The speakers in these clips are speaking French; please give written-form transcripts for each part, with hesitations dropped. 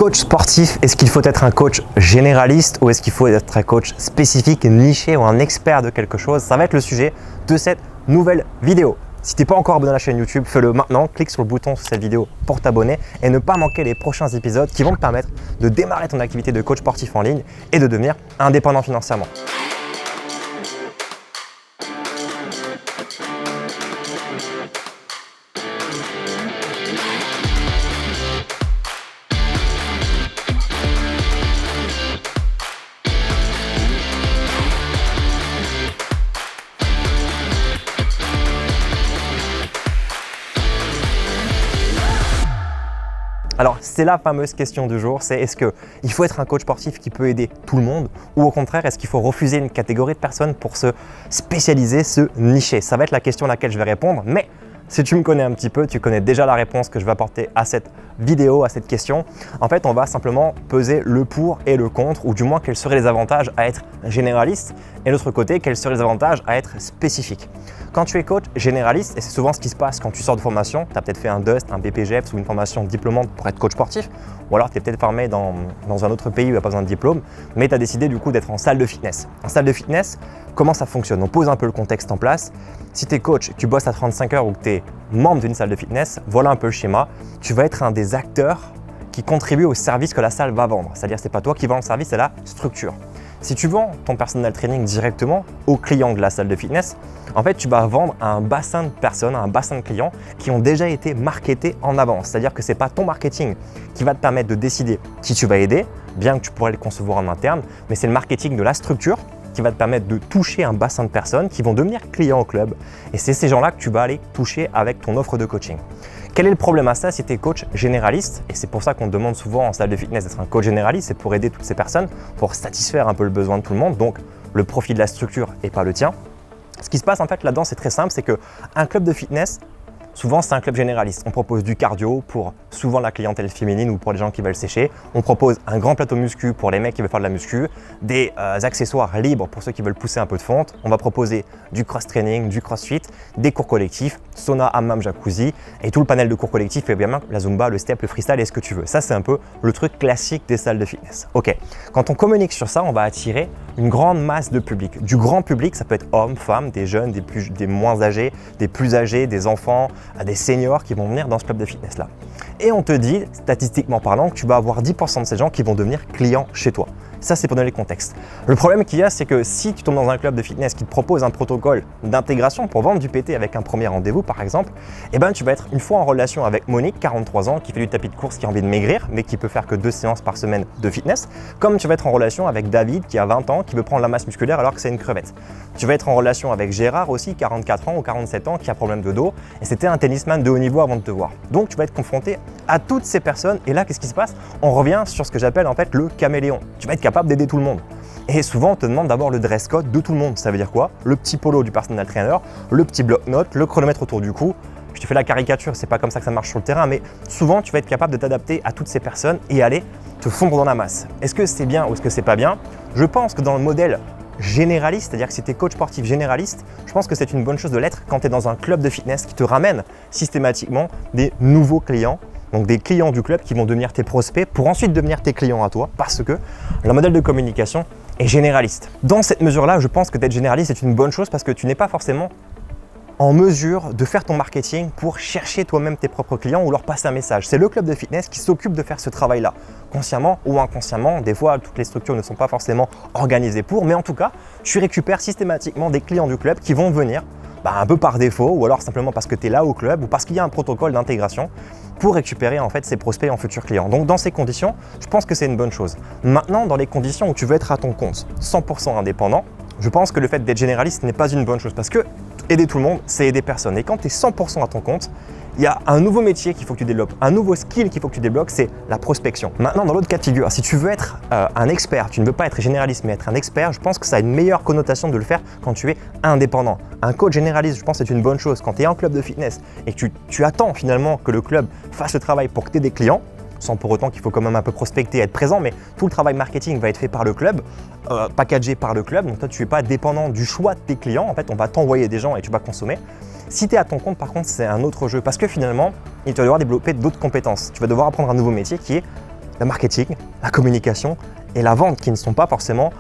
Coach sportif, est-ce qu'il faut être un coach généraliste ou est-ce qu'il faut être un coach spécifique, niché ou un expert de quelque chose? Ça va être le sujet de cette nouvelle vidéo. Si tu n'es pas encore abonné à la chaîne YouTube, fais-le maintenant, clique sur le bouton sous cette vidéo pour t'abonner et ne pas manquer les prochains épisodes qui vont te permettre de démarrer ton activité de coach sportif en ligne et de devenir indépendant financièrement. Alors, c'est la fameuse question du jour, c'est est-ce qu'il faut être un coach sportif qui peut aider tout le monde ou au contraire, est-ce qu'il faut refuser une catégorie de personnes pour se spécialiser, se nicher? Ça va être la question à laquelle je vais répondre, mais si tu me connais un petit peu, tu connais déjà la réponse que je vais apporter à cette vidéo, à cette question. En fait, on va simplement peser le pour et le contre, ou du moins quels seraient les avantages à être généraliste et de l'autre côté, quels seraient les avantages à être spécifique. Quand tu es coach généraliste, et c'est souvent ce qui se passe quand tu sors de formation, tu as peut-être fait un DUST, un BPGEPS ou une formation diplômante pour être coach sportif, ou alors tu es peut-être formé dans un autre pays où il n'y a pas besoin de diplôme, mais tu as décidé du coup d'être en salle de fitness. En salle de fitness, comment ça fonctionne? On pose un peu le contexte en place. Si tu es coach, tu bosses à 35 heures ou que tu es membre d'une salle de fitness, voilà un peu le schéma. Tu vas être un des acteurs qui contribue au service que la salle va vendre. C'est-à-dire que ce n'est pas toi qui vends le service, c'est la structure. Si tu vends ton personal training directement aux clients de la salle de fitness, en fait, tu vas vendre à un bassin de personnes, à un bassin de clients qui ont déjà été marketés en avance. C'est-à-dire que ce n'est pas ton marketing qui va te permettre de décider qui tu vas aider, bien que tu pourrais le concevoir en interne, mais c'est le marketing de la structure qui va te permettre de toucher un bassin de personnes qui vont devenir clients au club. Et c'est ces gens-là que tu vas aller toucher avec ton offre de coaching. Quel est le problème à ça si tu es coach généraliste? Et c'est pour ça qu'on te demande souvent en salle de fitness d'être un coach généraliste, c'est pour aider toutes ces personnes, pour satisfaire un peu le besoin de tout le monde, donc le profit de la structure et pas le tien. Ce qui se passe en fait là-dedans, c'est très simple, c'est qu'un club de fitness, souvent, c'est un club généraliste. On propose du cardio pour souvent la clientèle féminine ou pour les gens qui veulent sécher. On propose un grand plateau muscu pour les mecs qui veulent faire de la muscu, des accessoires libres pour ceux qui veulent pousser un peu de fonte. On va proposer du cross-training, du crossfit, des cours collectifs, sauna, hammam, jacuzzi et tout le panel de cours collectifs, et bien la zumba, le step, le freestyle et ce que tu veux. Ça, c'est un peu le truc classique des salles de fitness. Ok, quand on communique sur ça, on va attirer une grande masse de public. Du grand public, ça peut être hommes, femmes, des jeunes, des moins âgés, des enfants, à des seniors qui vont venir dans ce club de fitness là. Et on te dit, statistiquement parlant, que tu vas avoir 10% de ces gens qui vont devenir clients chez toi. Ça, c'est pour donner le contexte. Le problème qu'il y a, c'est que si tu tombes dans un club de fitness qui te propose un protocole d'intégration pour vendre du PT avec un premier rendez-vous, par exemple, eh ben, tu vas être une fois en relation avec Monique, 43 ans, qui fait du tapis de course, qui a envie de maigrir, mais qui peut faire que 2 séances par semaine de fitness, comme tu vas être en relation avec David, qui a 20 ans, qui veut prendre la masse musculaire alors que c'est une crevette. Tu vas être en relation avec Gérard aussi, 44 ans ou 47 ans, qui a problème de dos, et c'était un tennisman de haut niveau avant de te voir. Donc, tu vas être confronté à toutes ces personnes, et là, qu'est-ce qui se passe? On revient sur ce que j'appelle en fait le caméléon. Tu vas être capable d'aider tout le monde. Et souvent, on te demande d'avoir le dress code de tout le monde. Ça veut dire quoi? Le petit polo du personal trainer, le petit bloc-notes, le chronomètre autour du cou. Je te fais la caricature, c'est pas comme ça que ça marche sur le terrain, mais souvent, tu vas être capable de t'adapter à toutes ces personnes et aller te fondre dans la masse. Est-ce que c'est bien ou est-ce que c'est pas bien? Je pense que dans le modèle généraliste, c'est-à-dire que si tu es coach sportif généraliste, je pense que c'est une bonne chose de l'être quand tu es dans un club de fitness qui te ramène systématiquement des nouveaux clients. Donc des clients du club qui vont devenir tes prospects pour ensuite devenir tes clients à toi parce que le modèle de communication est généraliste. Dans cette mesure-là, je pense que d'être généraliste est une bonne chose parce que tu n'es pas forcément en mesure de faire ton marketing pour chercher toi-même tes propres clients ou leur passer un message. C'est le club de fitness qui s'occupe de faire ce travail-là, consciemment ou inconsciemment. Des fois, toutes les structures ne sont pas forcément organisées pour, mais en tout cas, tu récupères systématiquement des clients du club qui vont venir un peu par défaut ou alors simplement parce que tu es là au club ou parce qu'il y a un protocole d'intégration pour récupérer en fait ses prospects en futurs clients. Donc dans ces conditions, je pense que c'est une bonne chose. Maintenant, dans les conditions où tu veux être à ton compte, 100% indépendant, je pense que le fait d'être généraliste n'est pas une bonne chose parce que aider tout le monde, c'est aider personne. Et quand tu es 100% à ton compte, il y a un nouveau métier qu'il faut que tu développes, un nouveau skill qu'il faut que tu débloques, c'est la prospection. Maintenant, dans l'autre cas de figure, si tu veux être un expert, tu ne veux pas être généraliste mais être un expert, je pense que ça a une meilleure connotation de le faire quand tu es indépendant. Un coach généraliste, je pense que c'est une bonne chose. Quand tu es en club de fitness et que tu attends finalement que le club fasse le travail pour que tu aies des clients, sans pour autant qu'il faut quand même un peu prospecter et être présent, mais tout le travail marketing va être fait par le club, packagé par le club, donc toi tu n'es pas dépendant du choix de tes clients, en fait on va t'envoyer des gens et tu vas consommer. Si tu es à ton compte par contre c'est un autre jeu, parce que finalement tu vas devoir développer d'autres compétences, tu vas devoir apprendre un nouveau métier qui est le marketing, la communication et la vente qui ne sont pas forcément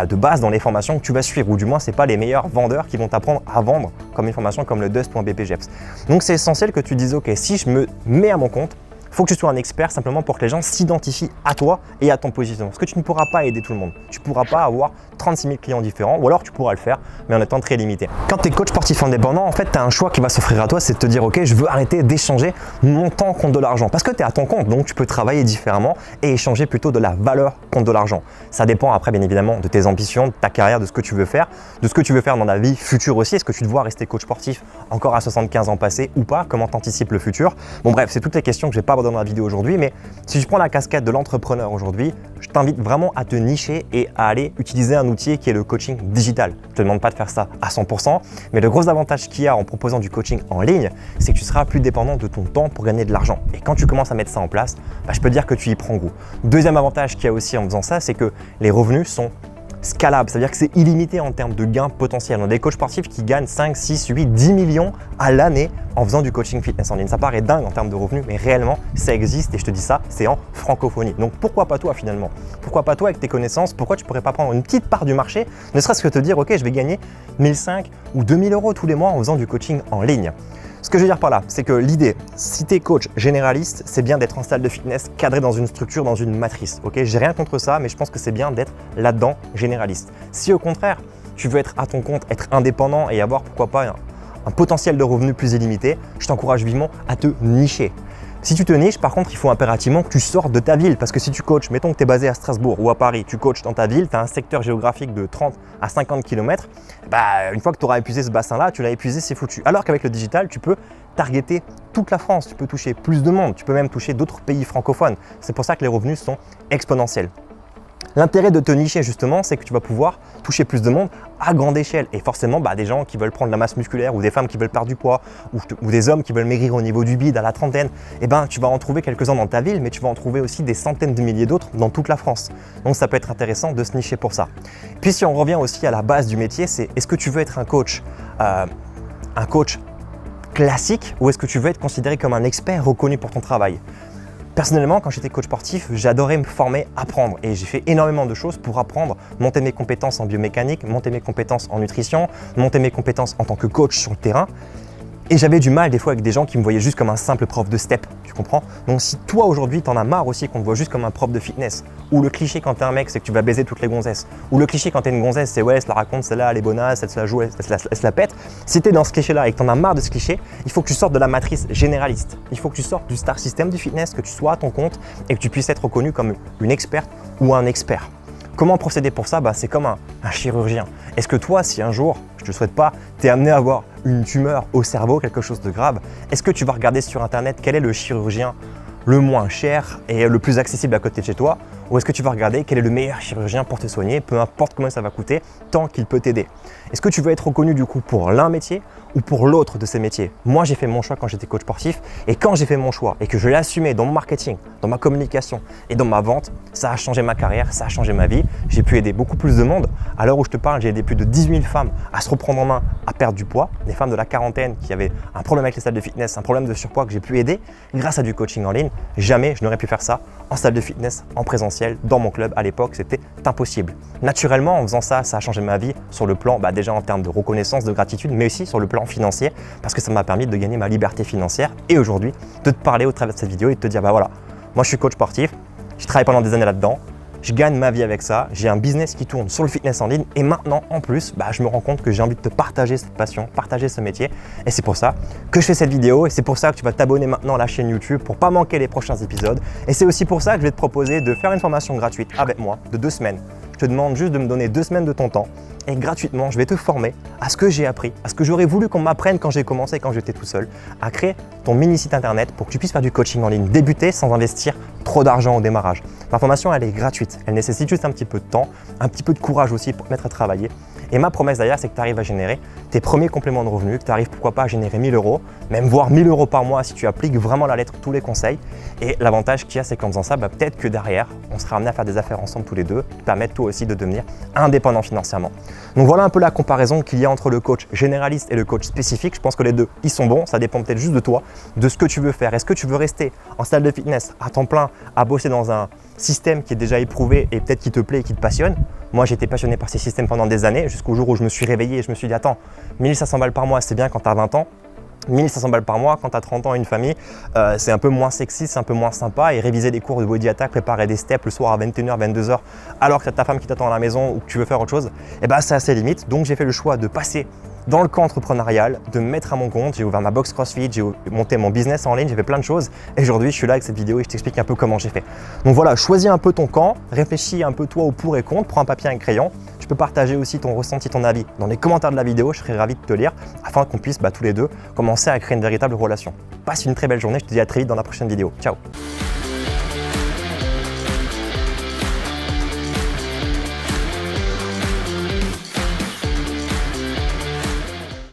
de base dans les formations que tu vas suivre, ou du moins ce n'est pas les meilleurs vendeurs qui vont t'apprendre à vendre comme une formation comme le Dust.bpjeps. Donc c'est essentiel que tu dises ok, si je me mets à mon compte, il faut que tu sois un expert simplement pour que les gens s'identifient à toi et à ton positionnement. Parce que tu ne pourras pas aider tout le monde. Tu ne pourras pas avoir 36 000 clients différents, ou alors tu pourras le faire, mais en étant très limité. Quand tu es coach sportif indépendant, en fait, tu as un choix qui va s'offrir à toi, c'est de te dire ok, je veux arrêter d'échanger mon temps contre de l'argent. Parce que tu es à ton compte, donc tu peux travailler différemment et échanger plutôt de la valeur contre de l'argent. Ça dépend après, bien évidemment, de tes ambitions, de ta carrière, de ce que tu veux faire, dans la vie future aussi. Est-ce que tu te vois rester coach sportif encore à 75 ans passés ou pas? Comment tu anticipes le futur? Bon bref, c'est toutes les questions que je vais pas dans la vidéo aujourd'hui, mais si je prends la casquette de l'entrepreneur aujourd'hui, je t'invite vraiment à te nicher et à aller utiliser un outil qui est le coaching digital. Je ne te demande pas de faire ça à 100%, mais le gros avantage qu'il y a en proposant du coaching en ligne, c'est que tu seras plus dépendant de ton temps pour gagner de l'argent. Et quand tu commences à mettre ça en place, je peux te dire que tu y prends goût. Deuxième avantage qu'il y a aussi en faisant ça, c'est que les revenus sont scalable, c'est-à-dire que c'est illimité en termes de gains potentiels. On a des coachs sportifs qui gagnent 5, 6, 8, 10 millions à l'année en faisant du coaching fitness en ligne. Ça paraît dingue en termes de revenus, mais réellement, ça existe et je te dis ça, c'est en francophonie. Donc pourquoi pas toi finalement? Pourquoi pas toi avec tes connaissances? Pourquoi tu ne pourrais pas prendre une petite part du marché, ne serait-ce que te dire ok, je vais gagner 1500 ou 2000 euros tous les mois en faisant du coaching en ligne? Ce que je veux dire par là, c'est que l'idée, si tu es coach généraliste, c'est bien d'être en salle de fitness cadré dans une structure, dans une matrice. Ok, j'ai rien contre ça, mais je pense que c'est bien d'être là-dedans généraliste. Si au contraire, tu veux être à ton compte, être indépendant et avoir pourquoi pas un potentiel de revenus plus illimité, je t'encourage vivement à te nicher. Si tu te niches, par contre, il faut impérativement que tu sortes de ta ville. Parce que si tu coaches, mettons que tu es basé à Strasbourg ou à Paris, tu coaches dans ta ville, tu as un secteur géographique de 30 à 50 km, une fois que tu auras épuisé ce bassin-là, tu l'as épuisé, c'est foutu. Alors qu'avec le digital, tu peux targeter toute la France, tu peux toucher plus de monde, tu peux même toucher d'autres pays francophones. C'est pour ça que les revenus sont exponentiels. L'intérêt de te nicher justement, c'est que tu vas pouvoir toucher plus de monde à grande échelle. Et forcément, des gens qui veulent prendre de la masse musculaire ou des femmes qui veulent perdre du poids ou des hommes qui veulent maigrir au niveau du bide à la trentaine, tu vas en trouver quelques-uns dans ta ville, mais tu vas en trouver aussi des centaines de milliers d'autres dans toute la France. Donc ça peut être intéressant de se nicher pour ça. Puis si on revient aussi à la base du métier, c'est est-ce que tu veux être un coach classique ou est-ce que tu veux être considéré comme un expert reconnu pour ton travail? Personnellement, quand j'étais coach sportif, j'adorais me former, apprendre et j'ai fait énormément de choses pour apprendre, monter mes compétences en biomécanique, monter mes compétences en nutrition, monter mes compétences en tant que coach sur le terrain. Et j'avais du mal des fois avec des gens qui me voyaient juste comme un simple prof de step, tu comprends? Donc si toi aujourd'hui t'en as marre aussi qu'on te voit juste comme un prof de fitness, ou le cliché quand t'es un mec c'est que tu vas baiser toutes les gonzesses, ou le cliché quand t'es une gonzesse c'est ouais elle se la raconte, celle-là elle est bonasse, elle se la joue, elle se la pète. Si t'es dans ce cliché là et que t'en as marre de ce cliché, il faut que tu sortes de la matrice généraliste. Il faut que tu sortes du star system du fitness, que tu sois à ton compte et que tu puisses être reconnu comme une experte ou un expert. Comment procéder pour ça? C'est comme un chirurgien. Est-ce que toi, si un jour, je ne te le souhaite pas, tu es amené à avoir une tumeur au cerveau, quelque chose de grave, est-ce que tu vas regarder sur Internet quel est le chirurgien le moins cher et le plus accessible à côté de chez toi? Ou est-ce que tu vas regarder quel est le meilleur chirurgien pour te soigner, peu importe combien ça va coûter, tant qu'il peut t'aider? Est-ce que tu veux être reconnu du coup pour l'un métier ou pour l'autre de ces métiers? Moi, j'ai fait mon choix quand j'étais coach sportif et quand j'ai fait mon choix et que je l'ai assumé dans mon marketing, dans ma communication et dans ma vente, ça a changé ma carrière, ça a changé ma vie. J'ai pu aider beaucoup plus de monde. À l'heure où je te parle, j'ai aidé plus de 18 000 femmes à se reprendre en main, à perdre du poids. Des femmes de la quarantaine qui avaient un problème avec les salles de fitness, un problème de surpoids que j'ai pu aider grâce à du coaching en ligne. Jamais je n'aurais pu faire ça en salle de fitness, en présentiel, dans mon club. À l'époque, c'était impossible. Naturellement, en faisant ça, ça a changé ma vie sur le plan, déjà en termes de reconnaissance, de gratitude, mais aussi sur le plan financier, parce que ça m'a permis de gagner ma liberté financière et aujourd'hui de te parler au travers de cette vidéo et de te dire voilà, moi je suis coach sportif, je travaille pendant des années là-dedans, je gagne ma vie avec ça, j'ai un business qui tourne sur le fitness en ligne et maintenant en plus, je me rends compte que j'ai envie de te partager cette passion, partager ce métier et c'est pour ça que je fais cette vidéo et c'est pour ça que tu vas t'abonner maintenant à la chaîne YouTube pour pas manquer les prochains épisodes et c'est aussi pour ça que je vais te proposer de faire une formation gratuite avec moi de 2 semaines. Je te demande juste de me donner 2 semaines de ton temps et gratuitement, je vais te former à ce que j'ai appris, à ce que j'aurais voulu qu'on m'apprenne quand j'ai commencé, quand j'étais tout seul, à créer ton mini site internet pour que tu puisses faire du coaching en ligne, débuter sans investir trop d'argent au démarrage. Ma formation, elle est gratuite, elle nécessite juste un petit peu de temps, un petit peu de courage aussi pour te mettre à travailler. Et ma promesse d'ailleurs, c'est que tu arrives à générer tes premiers compléments de revenus, que tu arrives pourquoi pas à générer 1000 euros, même voire 1000 euros par mois si tu appliques vraiment la lettre tous les conseils. Et l'avantage qu'il y a, c'est qu'en faisant ça, peut-être que derrière, on sera amené à faire des affaires ensemble tous les deux, qui permettent toi aussi de devenir indépendant financièrement. Donc voilà un peu la comparaison qu'il y a entre le coach généraliste et le coach spécifique. Je pense que les deux, ils sont bons. Ça dépend peut-être juste de toi, de ce que tu veux faire. Est-ce que tu veux rester en salle de fitness à temps plein, à bosser dans un système qui est déjà éprouvé et peut-être qui te plaît et qui te passionne. Moi, j'étais passionné par ces systèmes pendant des années, jusqu'au jour où je me suis réveillé et je me suis dit, attends, 1500 balles par mois, c'est bien quand tu as 20 ans. 1500 balles par mois, quand tu as 30 ans et une famille, c'est un peu moins sexy, c'est un peu moins sympa. Et réviser des cours de body attack, préparer des steps le soir à 21h, 22h, alors que tu as ta femme qui t'attend à la maison ou que tu veux faire autre chose, et ben c'est assez limite. Donc j'ai fait le choix de passer dans le camp entrepreneurial, de me mettre à mon compte. J'ai ouvert ma box CrossFit, j'ai monté mon business en ligne, j'ai fait plein de choses. Et aujourd'hui, je suis là avec cette vidéo et je t'explique un peu comment j'ai fait. Donc voilà, choisis un peu ton camp, réfléchis un peu toi au pour et contre, prends un papier et un crayon. Tu peux partager aussi ton ressenti, ton avis dans les commentaires de la vidéo, je serais ravi de te lire afin qu'on puisse tous les deux commencer à créer une véritable relation. Passe une très belle journée, je te dis à très vite dans la prochaine vidéo. Ciao!